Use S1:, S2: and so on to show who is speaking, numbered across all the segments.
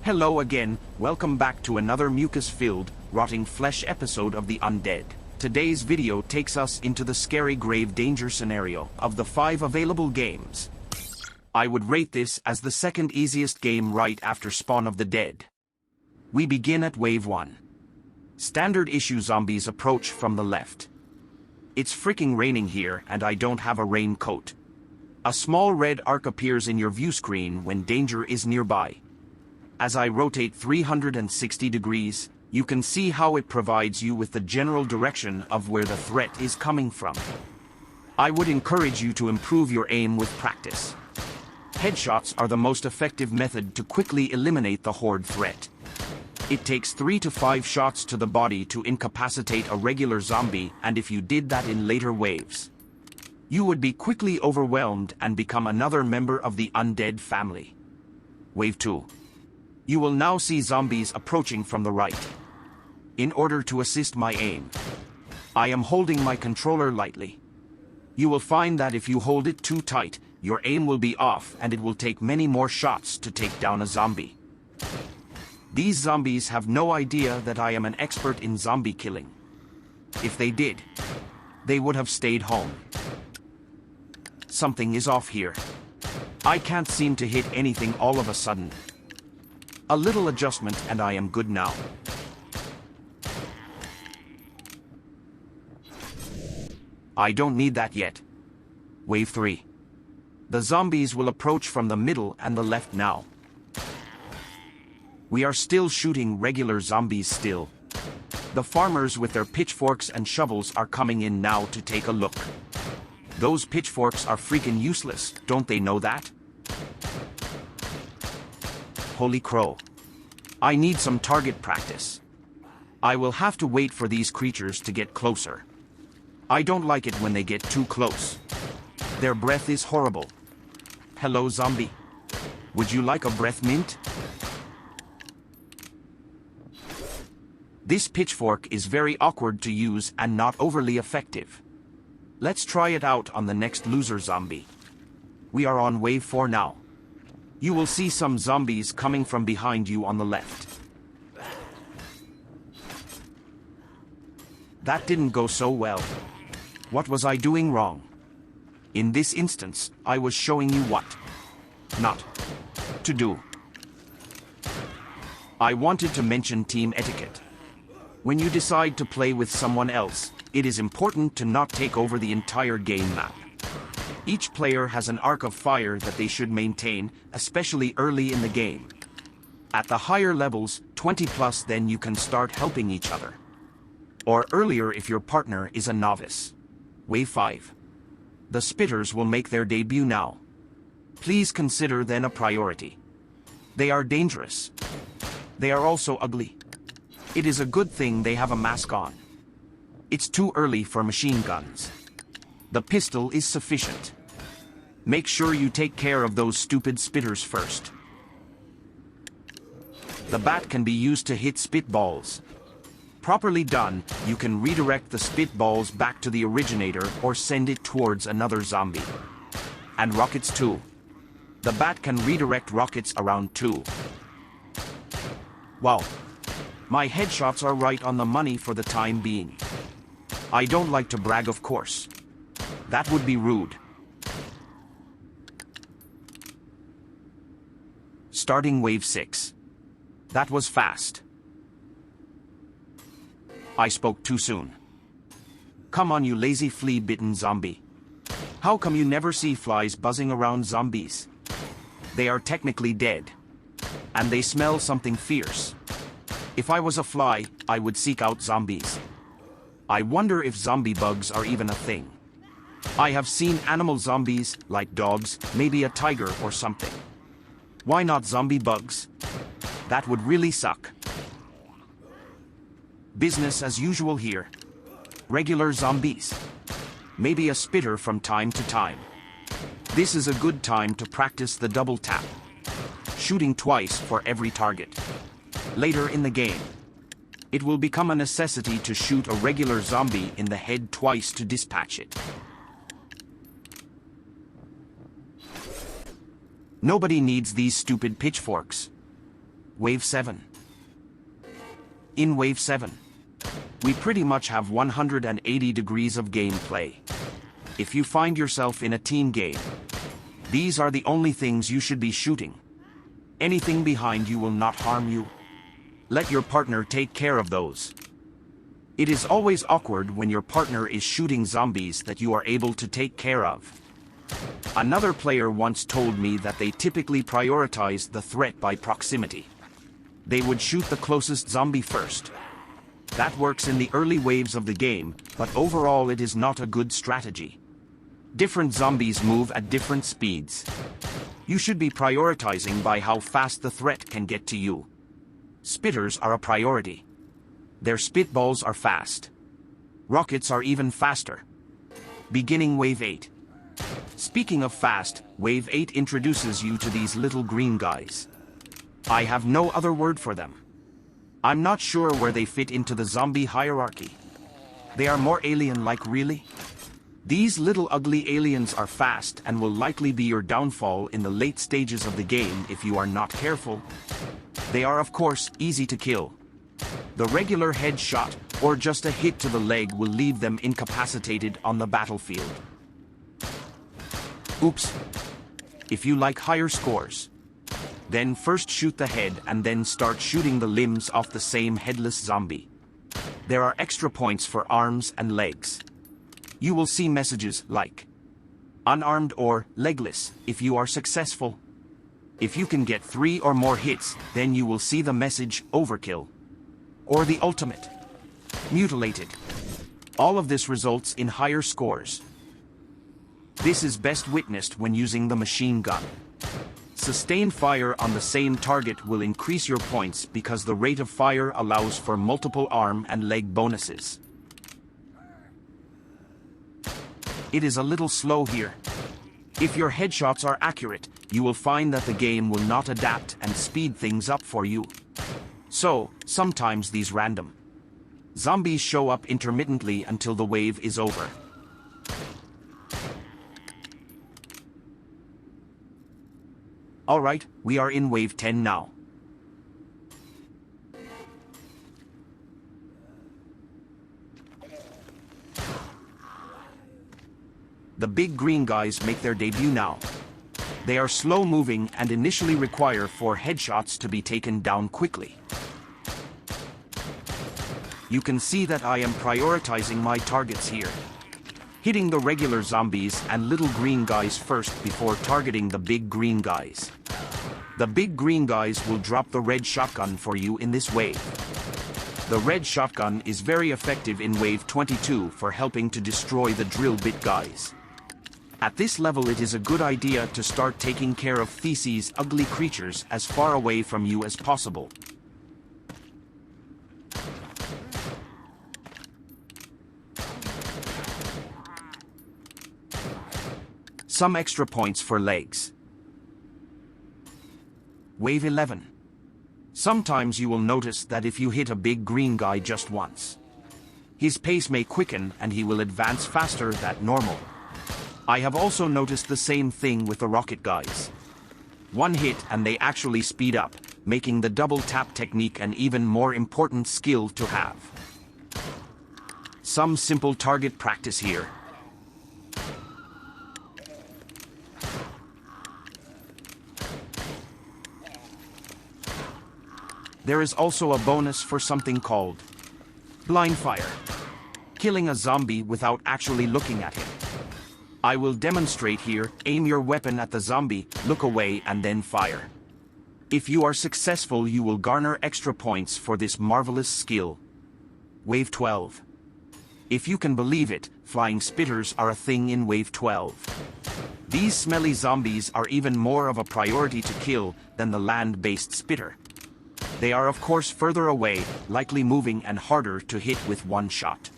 S1: Hello again, welcome back to another mucus-filled, rotting flesh episode of The Undead. Today's video takes us into the scary grave danger scenario of the 5 available games. I would rate this as the second easiest game right after Spawn of the Dead. We begin at Wave 1. Standard issue zombies approach from the left. It's freaking raining here and I don't have a raincoat. A small red arc appears in your view screen when danger is nearby. As I rotate 360 degrees, you can see how it provides you with the general direction of where the threat is coming from. I would encourage you to improve your aim with practice. Headshots are the most effective method to quickly eliminate the horde threat. It takes 3 to 5 shots to the body to incapacitate a regular zombie, and if you did that in later waves, you would be quickly overwhelmed and become another member of the undead family. Wave 2. You will now see zombies approaching from the right. In order to assist my aim, I am holding my controller lightly. You will find that if you hold it too tight, your aim will be off and it will take many more shots to take down a zombie. These zombies have no idea that I am an expert in zombie killing. If they did, they would have stayed home. Something is off here. I can't seem to hit anything all of a sudden. A little adjustment and I am good now. I don't need that yet. Wave 3. The zombies will approach from the middle and the left now. We are still shooting regular zombies still. The farmers with their pitchforks and shovels are coming in now to take a look. Those pitchforks are freaking useless, don't they know that? Holy crow. I need some target practice. I will have to wait for these creatures to get closer. I don't like it when they get too close. Their breath is horrible. Hello, zombie. Would you like a breath mint? This pitchfork is very awkward to use and not overly effective. Let's try it out on the next loser zombie. We are on wave 4 now. You will see some zombies coming from behind you on the left. That didn't go so well. What was I doing wrong? In this instance, I was showing you what not to do. I wanted to mention team etiquette. When you decide to play with someone else, it is important to not take over the entire game map. Each player has an arc of fire that they should maintain, especially early in the game. At the higher levels, 20+, then you can start helping each other. Or earlier if your partner is a novice. Wave 5. The spitters will make their debut now. Please consider them a priority. They are dangerous. They are also ugly. It is a good thing they have a mask on. It's too early for machine guns. The pistol is sufficient. Make sure you take care of those stupid spitters first. The bat can be used to hit spitballs. Properly done, you can redirect the spitballs back to the originator or send it towards another zombie. And rockets too. The bat can redirect rockets around too. Wow. My headshots are right on the money for the time being. I don't like to brag, of course. That would be rude. Starting wave 6. That was fast. I spoke too soon. Come on, you lazy flea-bitten zombie. How come you never see flies buzzing around zombies? They are technically dead. And they smell something fierce. If I was a fly, I would seek out zombies. I wonder if zombie bugs are even a thing. I have seen animal zombies, like dogs, maybe a tiger or something. Why not zombie bugs? That would really suck. Business as usual here. Regular zombies. Maybe a spitter from time to time. This is a good time to practice the double tap. Shooting twice for every target. Later in the game, it will become a necessity to shoot a regular zombie in the head twice to dispatch it. Nobody needs these stupid pitchforks. Wave 7. In Wave 7, we pretty much have 180 degrees of gameplay. If you find yourself in a team game, these are the only things you should be shooting. Anything behind you will not harm you. Let your partner take care of those. It is always awkward when your partner is shooting zombies that you are able to take care of. Another player once told me that they typically prioritize the threat by proximity. They would shoot the closest zombie first. That works in the early waves of the game, but overall it is not a good strategy. Different zombies move at different speeds. You should be prioritizing by how fast the threat can get to you. Spitters are a priority. Their spitballs are fast. Rockets are even faster. Beginning Wave 8. Speaking of fast, Wave 8 introduces you to these little green guys. I have no other word for them. I'm not sure where they fit into the zombie hierarchy. They are more alien-like, really? These little ugly aliens are fast and will likely be your downfall in the late stages of the game if you are not careful. They are of course easy to kill. The regular headshot or just a hit to the leg will leave them incapacitated on the battlefield. Oops. If you like higher scores, then first shoot the head and then start shooting the limbs off the same headless zombie. There are extra points for arms and legs. You will see messages like unarmed or legless if you are successful. If you can get 3 or more hits, then you will see the message overkill or the ultimate mutilated. All of this results in higher scores. This is best witnessed when using the machine gun. Sustained fire on the same target will increase your points because the rate of fire allows for multiple arm and leg bonuses. It is a little slow here. If your headshots are accurate, you will find that the game will not adapt and speed things up for you. So, sometimes these random zombies show up intermittently until the wave is over. Alright, we are in Wave 10 now. The big green guys make their debut now. They are slow moving and initially require 4 headshots to be taken down quickly. You can see that I am prioritizing my targets here, hitting the regular zombies and little green guys first before targeting the big green guys. The big green guys will drop the red shotgun for you in this wave. The red shotgun is very effective in Wave 22 for helping to destroy the drill bit guys. At this level it is a good idea to start taking care of these ugly creatures as far away from you as possible. Some extra points for legs. Wave 11. Sometimes you will notice that if you hit a big green guy just once, his pace may quicken and he will advance faster than normal. I have also noticed the same thing with the rocket guys. One hit and they actually speed up, making the double tap technique an even more important skill to have. Some simple target practice here. There is also a bonus for something called blind fire, killing a zombie without actually looking at him. I will demonstrate here. Aim your weapon at the zombie, look away and then fire. If you are successful you will garner extra points for this marvelous skill. Wave 12. If you can believe it, flying spitters are a thing in Wave 12. These smelly zombies are even more of a priority to kill than the land-based spitter. They are of course further away, likely moving and harder to hit with one shot.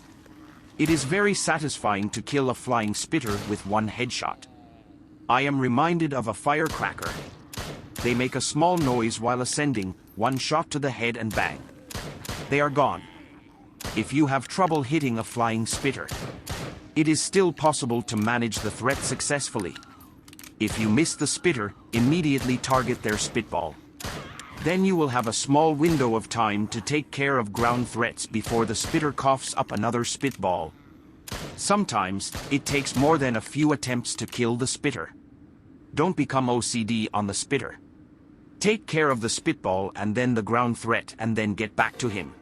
S1: It is very satisfying to kill a flying spitter with one headshot. I am reminded of a firecracker. They make a small noise while ascending, one shot to the head and bang. They are gone. If you have trouble hitting a flying spitter, it is still possible to manage the threat successfully. If you miss the spitter, immediately target their spitball. Then you will have a small window of time to take care of ground threats before the spitter coughs up another spitball. Sometimes, it takes more than a few attempts to kill the spitter. Don't become OCD on the spitter. Take care of the spitball and then the ground threat and then get back to him.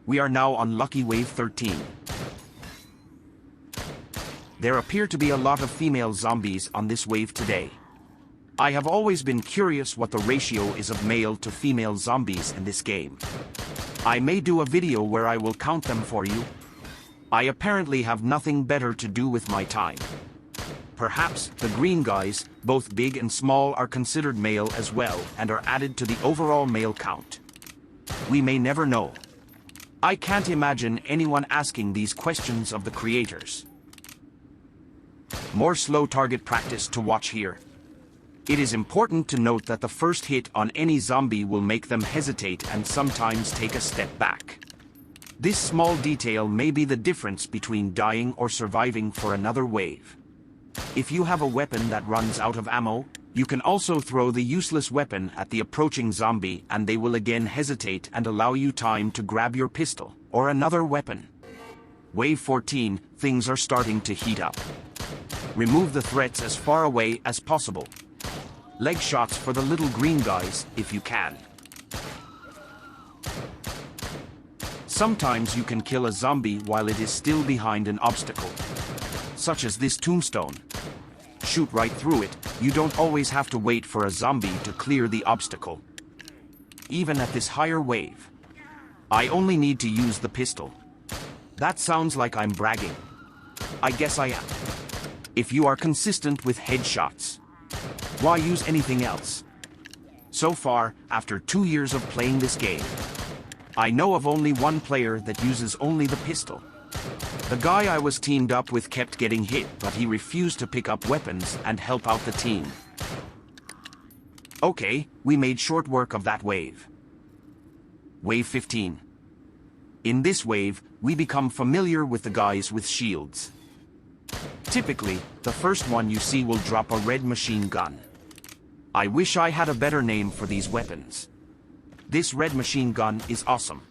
S1: We are now on lucky wave 13. There appear to be a lot of female zombies on this wave today. I have always been curious what the ratio is of male to female zombies in this game. I may do a video where I will count them for you. I apparently have nothing better to do with my time. Perhaps the green guys, both big and small, are considered male as well and are added to the overall male count. We may never know. I can't imagine anyone asking these questions of the creators. More slow target practice to watch here. It is important to note that the first hit on any zombie will make them hesitate and sometimes take a step back. This small detail may be the difference between dying or surviving for another wave. If you have a weapon that runs out of ammo, you can also throw the useless weapon at the approaching zombie and they will again hesitate and allow you time to grab your pistol or another weapon. Wave 14, things are starting to heat up. Remove the threats as far away as possible. Leg shots for the little green guys, if you can. Sometimes you can kill a zombie while it is still behind an obstacle, such as this tombstone. Shoot right through it, you don't always have to wait for a zombie to clear the obstacle. Even at this higher wave, I only need to use the pistol. That sounds like I'm bragging. I guess I am. If you are consistent with headshots, why use anything else? So far, after 2 years of playing this game, I know of only one player that uses only the pistol. The guy I was teamed up with kept getting hit, but he refused to pick up weapons and help out the team. Okay, we made short work of that wave. Wave 15. In this wave, we become familiar with the guys with shields. Typically, the first one you see will drop a red machine gun. I wish I had a better name for these weapons. This red machine gun is awesome.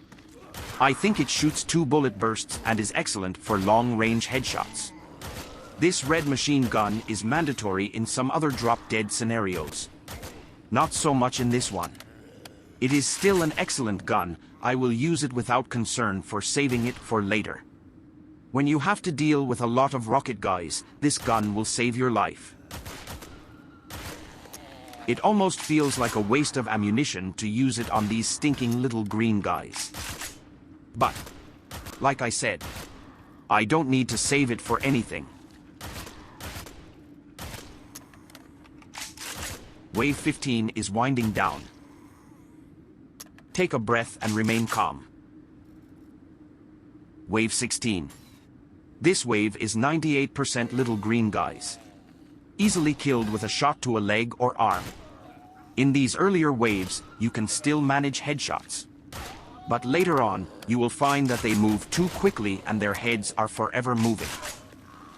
S1: I think it shoots 2 bullet bursts and is excellent for long-range headshots. This red machine gun is mandatory in some other drop-dead scenarios. Not so much in this one. It is still an excellent gun. I will use it without concern for saving it for later. When you have to deal with a lot of rocket guys, this gun will save your life. It almost feels like a waste of ammunition to use it on these stinking little green guys. But, like I said, I don't need to save it for anything. Wave 15 is winding down. Take a breath and remain calm. Wave 16. This wave is 98% little green guys. Easily killed with a shot to a leg or arm. In these earlier waves, you can still manage headshots. But later on, you will find that they move too quickly and their heads are forever moving.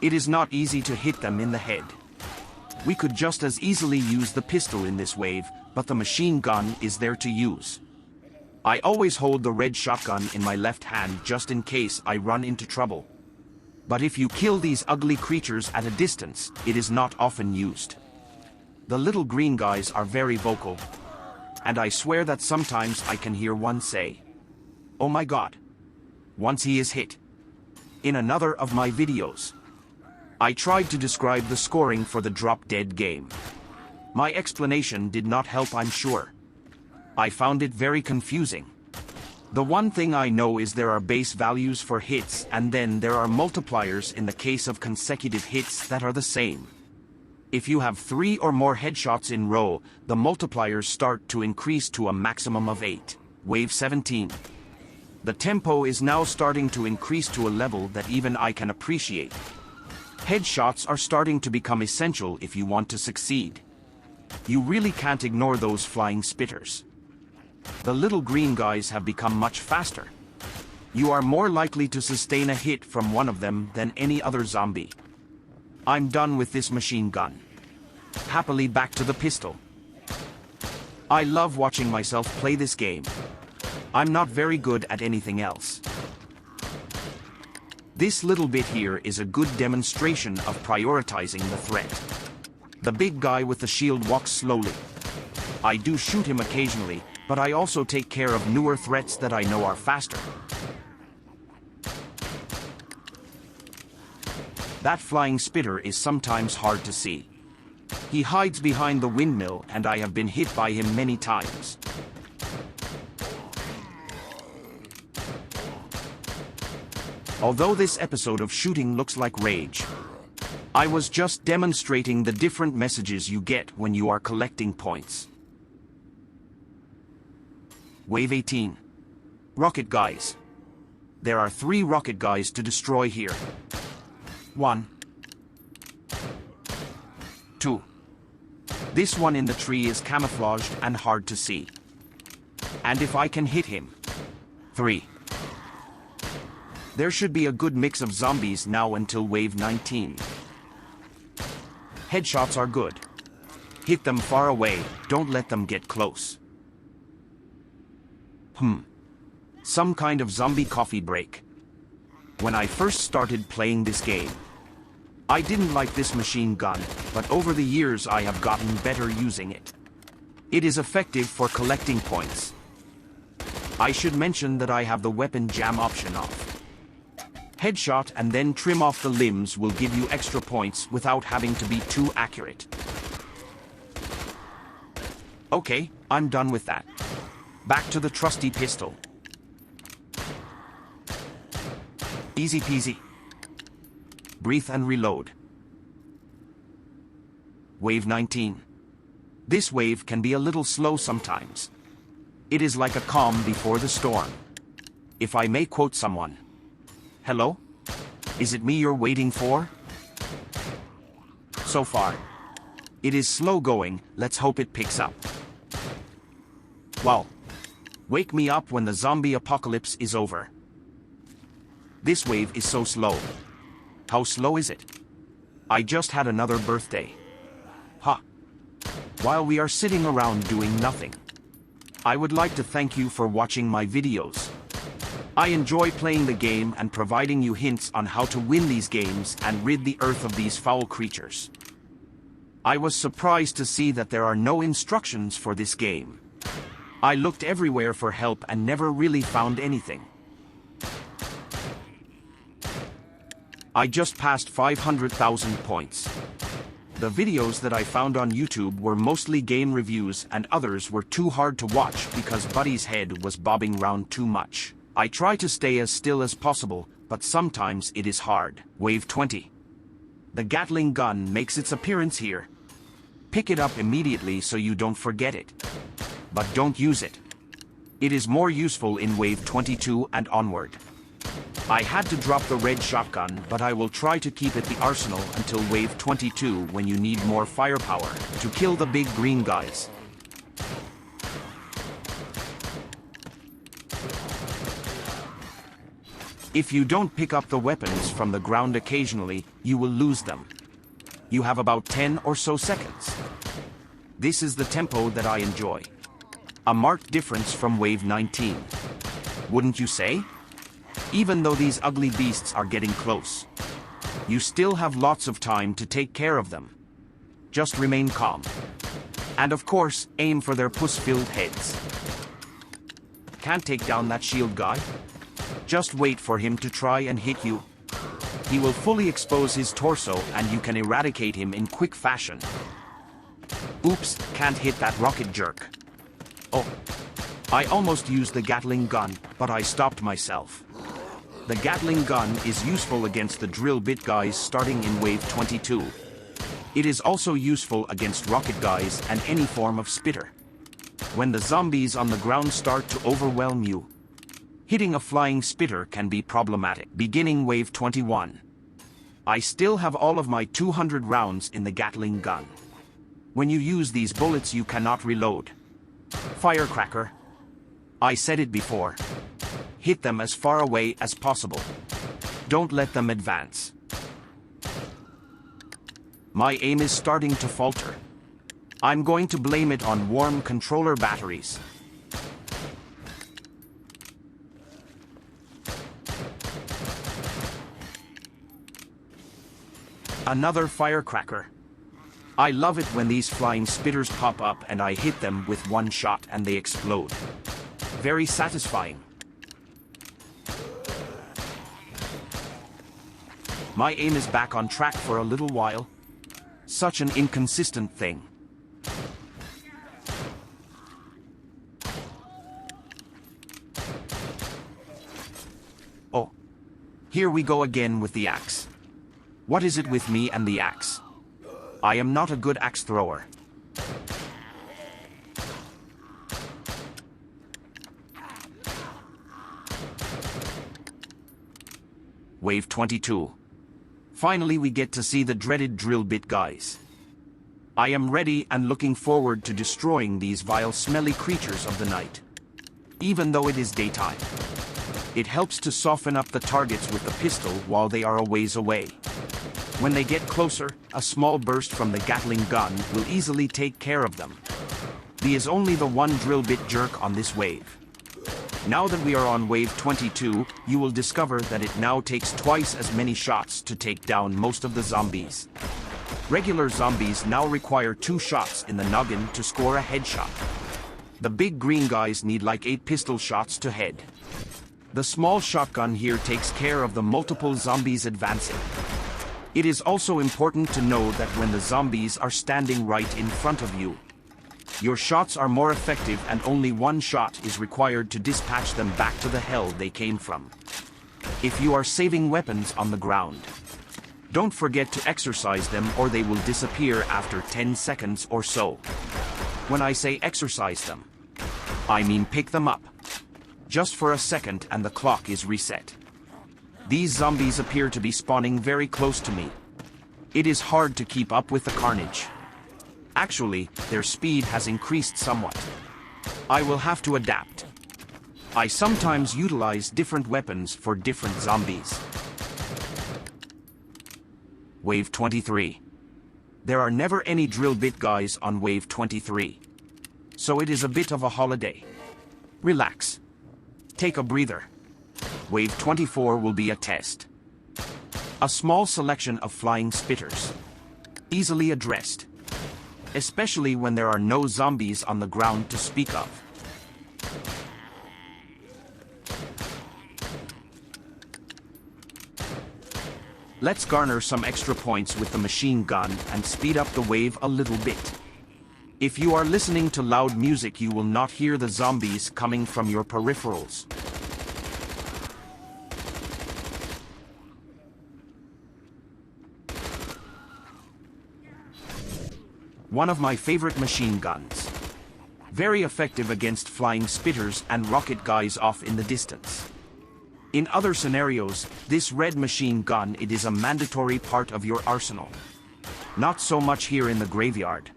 S1: It is not easy to hit them in the head. We could just as easily use the pistol in this wave, but the machine gun is there to use. I always hold the red shotgun in my left hand just in case I run into trouble. But if you kill these ugly creatures at a distance, it is not often used. The little green guys are very vocal. And I swear that sometimes I can hear one say, "Oh my God," once he is hit. In another of my videos, I tried to describe the scoring for the drop-dead game. My explanation did not help, I'm sure. I found it very confusing. The one thing I know is there are base values for hits and then there are multipliers in the case of consecutive hits that are the same. If you have 3 or more headshots in row, the multipliers start to increase to a maximum of 8. Wave 17. The tempo is now starting to increase to a level that even I can appreciate. Headshots are starting to become essential if you want to succeed. You really can't ignore those flying spitters. The little green guys have become much faster. You are more likely to sustain a hit from one of them than any other zombie. I'm done with this machine gun. Happily back to the pistol. I love watching myself play this game. I'm not very good at anything else. This little bit here is a good demonstration of prioritizing the threat. The big guy with the shield walks slowly. I do shoot him occasionally, but I also take care of newer threats that I know are faster. That flying spitter is sometimes hard to see. He hides behind the windmill and I have been hit by him many times. Although this episode of shooting looks like rage, I was just demonstrating the different messages you get when you are collecting points. Wave 18. Rocket guys. There are 3 rocket guys to destroy here. 1. 2. This one in the tree is camouflaged and hard to see. And if I can hit him. 3. There should be a good mix of zombies now until wave 19. Headshots are good. Hit them far away, don't let them get close. Some kind of zombie coffee break. When I first started playing this game, I didn't like this machine gun, but over the years I have gotten better using it. It is effective for collecting points. I should mention that I have the weapon jam option off. Headshot and then trim off the limbs will give you extra points without having to be too accurate. Okay, I'm done with that. Back to the trusty pistol. Easy peasy. Breathe and reload. Wave 19. This wave can be a little slow sometimes. It is like a calm before the storm. If I may quote someone. Hello? Is it me you're waiting for? So far. It is slow going, let's hope it picks up. Wow. Wake me up when the zombie apocalypse is over. This wave is so slow. How slow is it? I just had another birthday. Ha. While we are sitting around doing nothing, I would like to thank you for watching my videos. I enjoy playing the game and providing you hints on how to win these games and rid the earth of these foul creatures. I was surprised to see that there are no instructions for this game. I looked everywhere for help and never really found anything. I just passed 500,000 points. The videos that I found on YouTube were mostly game reviews and others were too hard to watch because Buddy's head was bobbing round too much. I try to stay as still as possible, but sometimes it is hard. Wave 20. The Gatling gun makes its appearance here. Pick it up immediately so you don't forget it. But don't use it. It is more useful in wave 22 and onward. I had to drop the red shotgun, but I will try to keep at the arsenal until wave 22 when you need more firepower to kill the big green guys. If you don't pick up the weapons from the ground occasionally, you will lose them. You have about 10 or so seconds. This is the tempo that I enjoy. A marked difference from wave 19. Wouldn't you say? Even though these ugly beasts are getting close, you still have lots of time to take care of them. Just remain calm. And of course, aim for their puss-filled heads. Can't take down that shield guy? Just wait for him to try and hit you. He will fully expose his torso and you can eradicate him in quick fashion. Oops, can't hit that rocket jerk. Oh, I almost used the Gatling gun, but I stopped myself. The Gatling gun is useful against the drill bit guys starting in wave 22. It is also useful against rocket guys and any form of spitter. When the zombies on the ground start to overwhelm you, hitting a flying spitter can be problematic. Beginning wave 21. I still have all of my 200 rounds in the Gatling gun. When you use these bullets you cannot reload. Firecracker. I said it before. Hit them as far away as possible. Don't let them advance. My aim is starting to falter. I'm going to blame it on warm controller batteries. Another firecracker. I love it when these flying spitters pop up and I hit them with one shot and they explode. Very satisfying. My aim is back on track for a little while. Such an inconsistent thing. Oh. Here we go again with the axe. What is it with me and the axe? I am not a good axe thrower. Wave 22. Finally we get to see the dreaded drill bit guys. I am ready and looking forward to destroying these vile smelly creatures of the night. Even though it is daytime. It helps to soften up the targets with the pistol while they are a ways away. When they get closer, a small burst from the Gatling gun will easily take care of them. There is only the one drill bit jerk on this wave. Now that we are on wave 22, you will discover that it now takes twice as many shots to take down most of the zombies. Regular zombies now require 2 shots in the noggin to score a headshot. The big green guys need like 8 pistol shots to head. The small shotgun here takes care of the multiple zombies advancing. It is also important to know that when the zombies are standing right in front of you, your shots are more effective and only 1 shot is required to dispatch them back to the hell they came from. If you are saving weapons on the ground, don't forget to exercise them or they will disappear after 10 seconds or so. When I say exercise them, I mean pick them up. Just for a second and the clock is reset. These zombies appear to be spawning very close to me. It is hard to keep up with the carnage. Actually, their speed has increased somewhat. I will have to adapt. I sometimes utilize different weapons for different zombies. Wave 23. There are never any drill bit guys on wave 23. So it is a bit of a holiday. Relax. Take a breather. Wave 24 will be a test. A small selection of flying spitters. Easily addressed. Especially when there are no zombies on the ground to speak of. Let's garner some extra points with the machine gun and speed up the wave a little bit. If you are listening to loud music, you will not hear the zombies coming from your peripherals. One of my favorite machine guns. Very effective against flying spitters and rocket guys off in the distance. In other scenarios, this red machine gun, it is a mandatory part of your arsenal. Not so much here in the graveyard.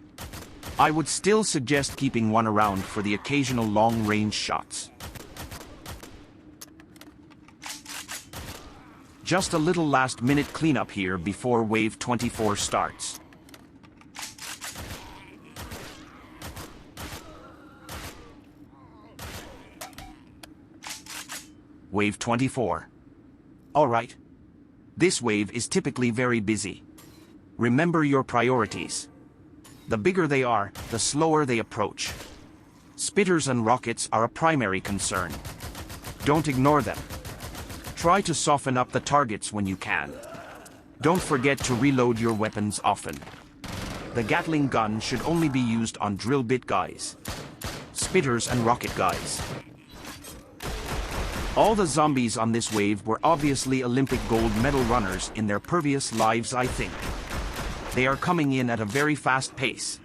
S1: I would still suggest keeping one around for the occasional long-range shots. Just a little last-minute cleanup here before wave 24 starts. Wave 24. Alright. This wave is typically very busy. Remember your priorities. The bigger they are, the slower they approach. Spitters and rockets are a primary concern. Don't ignore them. Try to soften up the targets when you can. Don't forget to reload your weapons often. The Gatling gun should only be used on drill bit guys, spitters and rocket guys. All the zombies on this wave were obviously Olympic gold medal runners in their previous lives, I think. They are coming in at a very fast pace.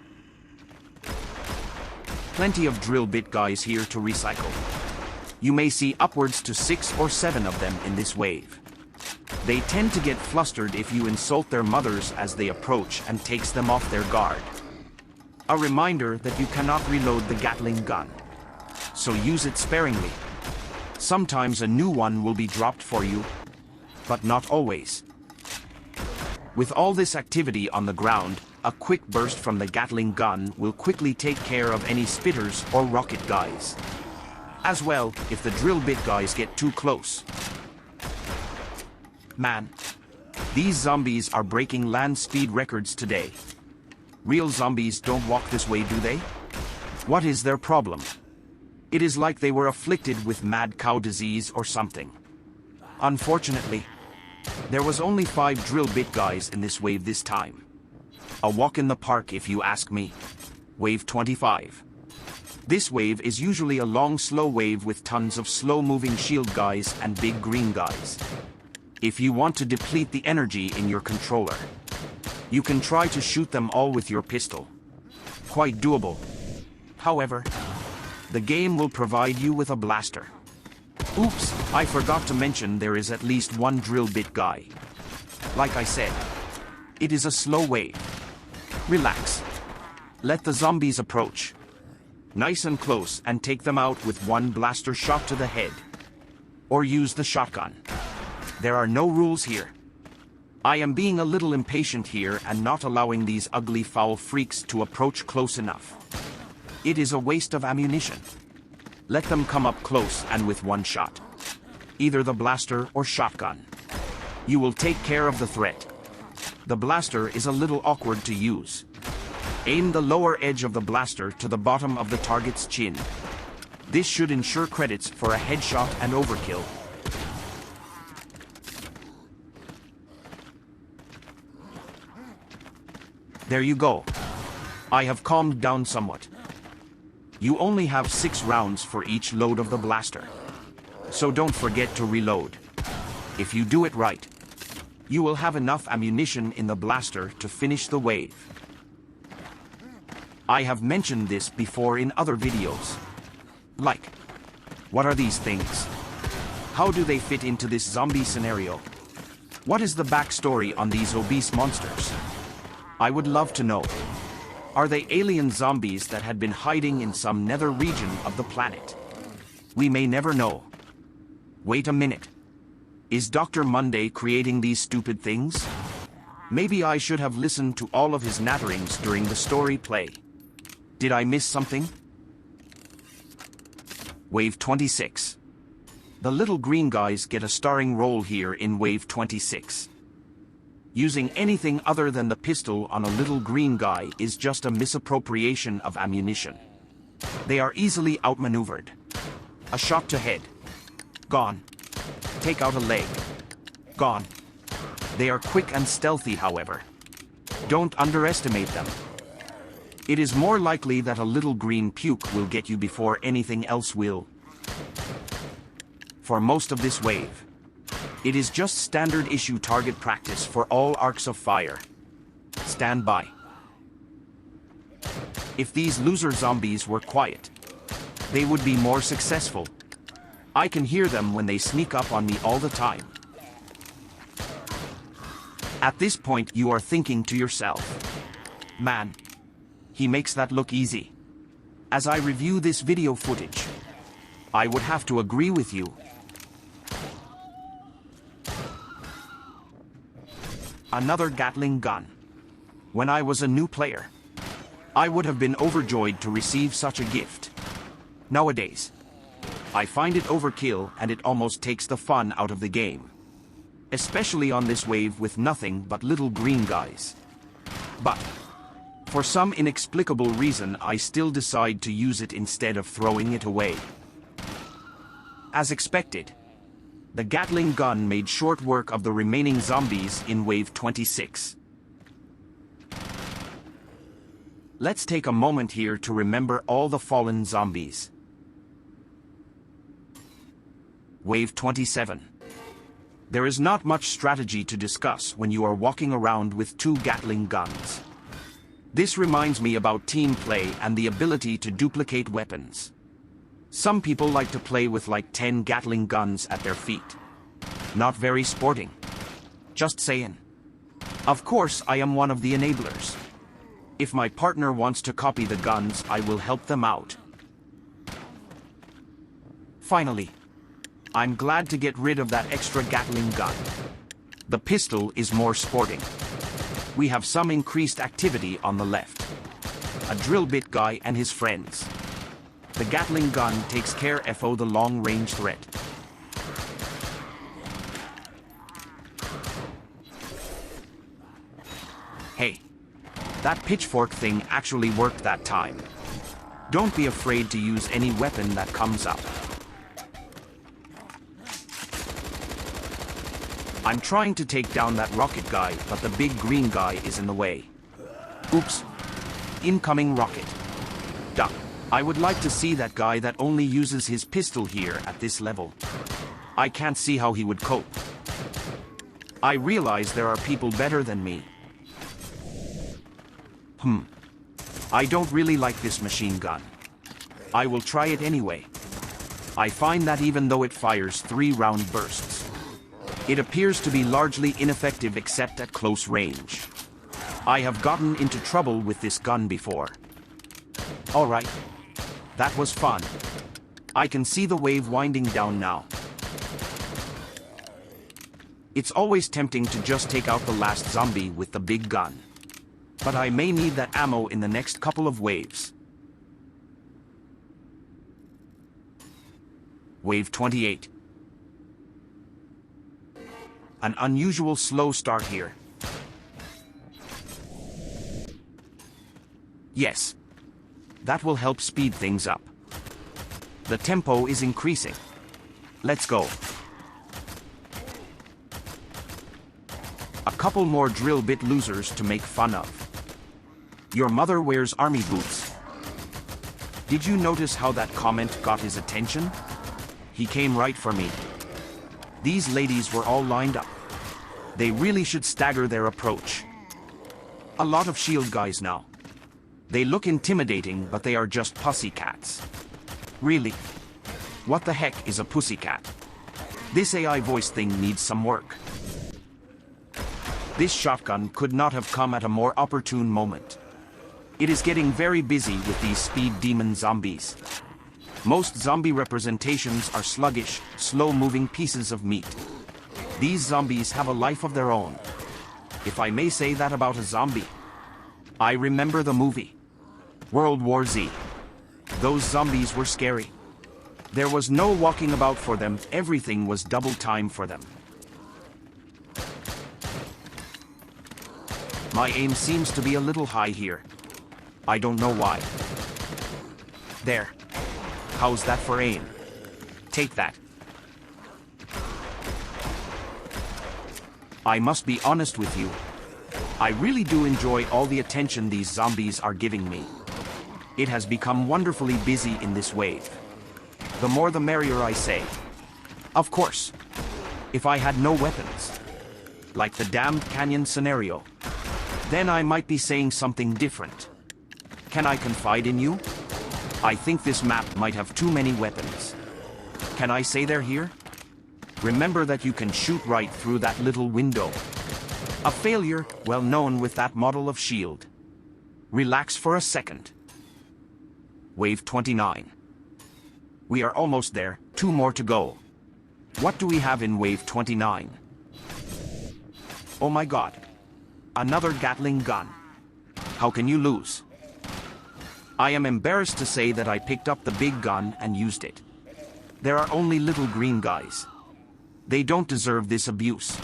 S1: Plenty of drill bit guys here to recycle. You may see upwards to 6 or 7 of them in this wave. They tend to get flustered if you insult their mothers as they approach and takes them off their guard. A reminder that you cannot reload the Gatling gun. So use it sparingly. Sometimes a new one will be dropped for you, but not always. With all this activity on the ground, A quick burst from the Gatling gun will quickly take care of any spitters or rocket guys. As well, if the drill bit guys get too close. Man, these zombies are breaking land speed records today. Real zombies don't walk this way, do they? What is their problem? It is like they were afflicted with mad cow disease or something. Unfortunately, there was only 5 drill bit guys in this wave this time. A walk in the park if you ask me. Wave 25. This wave is usually a long slow wave with tons of slow-moving shield guys and big green guys. If you want to deplete the energy in your controller, you can try to shoot them all with your pistol. Quite doable. However, the game will provide you with a blaster. Oops, I forgot to mention there is at least one drill bit guy. Like I said, it is a slow wave. Relax. Let the zombies approach. Nice and close and take them out with one blaster shot to the head. Or use the shotgun. There are no rules here. I am being a little impatient here and not allowing these ugly foul freaks to approach close enough. It is a waste of ammunition. Let them come up close and with one shot. Either the blaster or shotgun. You will take care of the threat. The blaster is a little awkward to use. Aim the lower edge of the blaster to the bottom of the target's chin. This should ensure credits for a headshot and overkill. There you go. I have calmed down somewhat. You only have 6 rounds for each load of the blaster. So don't forget to reload. If you do it right, you will have enough ammunition in the blaster to finish the wave. I have mentioned this before in other videos. Like, what are these things? How do they fit into this zombie scenario? What is the backstory on these obese monsters? I would love to know. Are they alien zombies that had been hiding in some nether region of the planet? We may never know. Wait a minute. Is Dr. Monday creating these stupid things? Maybe I should have listened to all of his natterings during the story play. Did I miss something? Wave 26. The little green guys get a starring role here in Wave 26. Using anything other than the pistol on a little green guy is just a misappropriation of ammunition. They are easily outmaneuvered. A shot to head. Gone. Take out a leg. Gone. They are quick and stealthy, however. Don't underestimate them. It is more likely that a little green puke will get you before anything else will. For most of this wave, it is just standard issue target practice for all arcs of fire. Stand by. If these loser zombies were quiet, they would be more successful. I can hear them when they sneak up on me all the time. At this point you are thinking to yourself, man, he makes that look easy. As I review this video footage, I would have to agree with you. Another Gatling gun. When I was a new player, I would have been overjoyed to receive such a gift. Nowadays, I find it overkill and it almost takes the fun out of the game. Especially on this wave with nothing but little green guys. But, for some inexplicable reason I still decide to use it instead of throwing it away. As expected, the Gatling gun made short work of the remaining zombies in Wave 26. Let's take a moment here to remember all the fallen zombies. Wave 27. There is not much strategy to discuss when you are walking around with 2 Gatling guns. This reminds me about team play and the ability to duplicate weapons. Some people like to play with like 10 Gatling guns at their feet. Not very sporting. Just saying. Of course, I am one of the enablers. If my partner wants to copy the guns, I will help them out. Finally, I'm glad to get rid of that extra Gatling gun. The pistol is more sporting. We have some increased activity on the left. A drill bit guy and his friends. The Gatling gun takes care of the long-range threat. Hey, that pitchfork thing actually worked that time. Don't be afraid to use any weapon that comes up. I'm trying to take down that rocket guy, but the big green guy is in the way. Oops. Incoming rocket. Duck. I would like to see that guy that only uses his pistol here at this level. I can't see how he would cope. I realize there are people better than me. I don't really like this machine gun. I will try it anyway. I find that even though it fires 3-round bursts, it appears to be largely ineffective except at close range. I have gotten into trouble with this gun before. Alright. That was fun. I can see the wave winding down now. It's always tempting to just take out the last zombie with the big gun. But I may need that ammo in the next couple of waves. Wave 28. An unusual slow start here. Yes. That will help speed things up. The tempo is increasing. Let's go. A couple more drill bit losers to make fun of. Your mother wears army boots. Did you notice how that comment got his attention? He came right for me. These ladies were all lined up. They really should stagger their approach. A lot of shield guys now. They look intimidating, but they are just pussycats. Really? What the heck is a pussycat? This AI voice thing needs some work. This shotgun could not have come at a more opportune moment. It is getting very busy with these speed demon zombies. Most zombie representations are sluggish, slow-moving pieces of meat. These zombies have a life of their own. If I may say that about a zombie. I remember the movie World War Z. Those zombies were scary. There was no walking about for them, everything was double time for them. My aim seems to be a little high here. I don't know why. There. How's that for aim? Take that. I must be honest with you. I really do enjoy all the attention these zombies are giving me. It has become wonderfully busy in this wave. The more the merrier, I say. Of course. If I had no weapons, like the damned canyon scenario, then I might be saying something different. Can I confide in you? I think this map might have too many weapons. Can I say they're here? Remember that you can shoot right through that little window. A failure, well known with that model of shield. Relax for a second. Wave 29. We are almost there, 2 more to go. What do we have in Wave 29? Oh my god. Another Gatling gun. How can you lose? I am embarrassed to say that I picked up the big gun and used it. There are only little green guys. They don't deserve this abuse.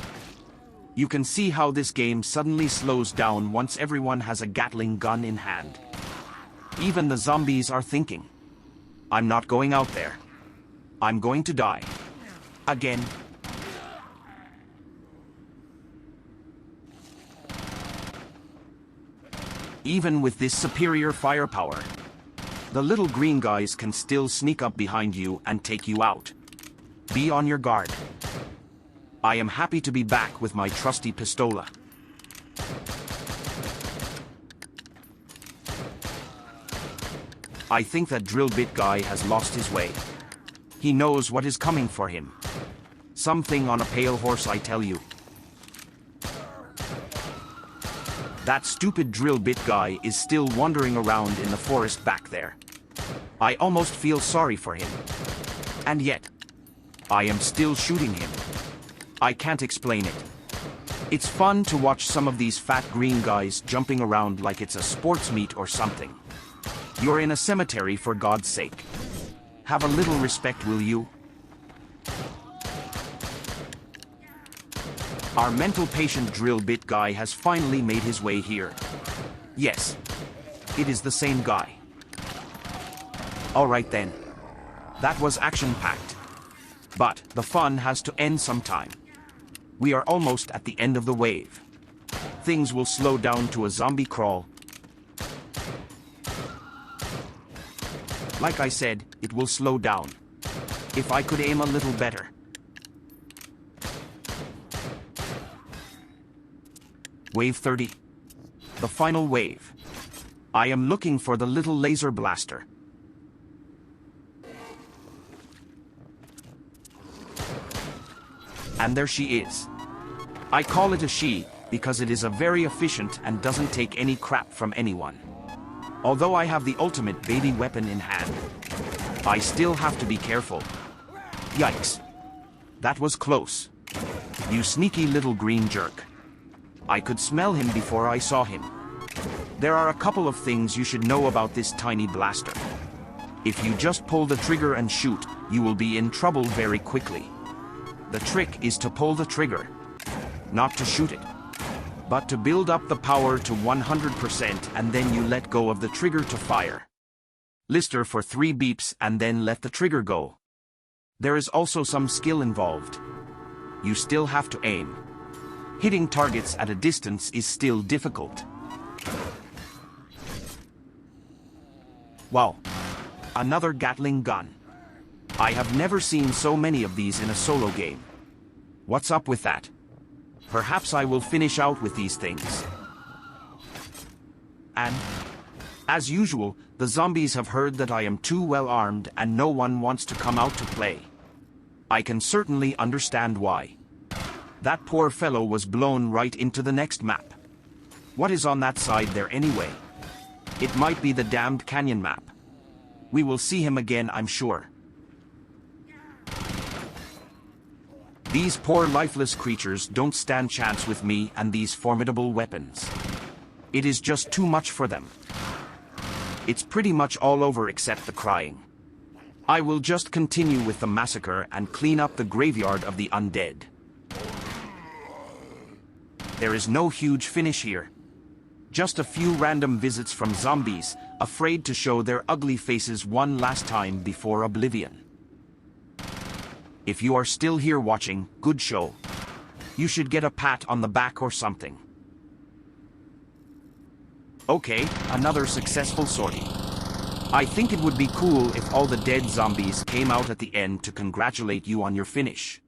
S1: You can see how this game suddenly slows down once everyone has a Gatling gun in hand. Even the zombies are thinking, I'm not going out there. I'm going to die. Again. Even with this superior firepower, the little green guys can still sneak up behind you and take you out. Be on your guard. I am happy to be back with my trusty pistola. I think that drill bit guy has lost his way. He knows what is coming for him. Something on a pale horse, I tell you. That stupid drill bit guy is still wandering around in the forest back there. I almost feel sorry for him. And yet, I am still shooting him. I can't explain it. It's fun to watch some of these fat green guys jumping around like it's a sports meet or something. You're in a cemetery, for God's sake. Have a little respect, will you? Our mental patient drill bit guy has finally made his way here. Yes, it is the same guy. Alright then. That was action-packed. But the fun has to end sometime. We are almost at the end of the wave. Things will slow down to a zombie crawl. Like I said, it will slow down. If I could aim a little better. Wave 30. The final wave. I am looking for the little laser blaster. And there she is. I call it a she, because it is a very efficient and doesn't take any crap from anyone. Although I have the ultimate baby weapon in hand, I still have to be careful. Yikes. That was close. You sneaky little green jerk. I could smell him before I saw him. There are a couple of things you should know about this tiny blaster. If you just pull the trigger and shoot, you will be in trouble very quickly. The trick is to pull the trigger, not to shoot it, but to build up the power to 100% and then you let go of the trigger to fire. Lister for 3 beeps and then let the trigger go. There is also some skill involved. You still have to aim. Hitting targets at a distance is still difficult. Wow. Another Gatling gun. I have never seen so many of these in a solo game. What's up with that? Perhaps I will finish out with these things. And, as usual, the zombies have heard that I am too well armed and no one wants to come out to play. I can certainly understand why. That poor fellow was blown right into the next map. What is on that side there anyway? It might be the damned canyon map. We will see him again, I'm sure. These poor lifeless creatures don't stand chance with me and these formidable weapons. It is just too much for them. It's pretty much all over except the crying. I will just continue with the massacre and clean up the graveyard of the undead. There is no huge finish here. Just a few random visits from zombies, afraid to show their ugly faces one last time before oblivion. If you are still here watching, good show. You should get a pat on the back or something. Okay, another successful sortie. I think it would be cool if all the dead zombies came out at the end to congratulate you on your finish.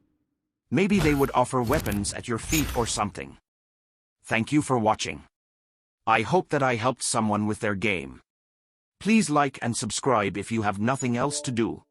S1: Maybe they would offer weapons at your feet or something. Thank you for watching. I hope that I helped someone with their game. Please like and subscribe if you have nothing else to do.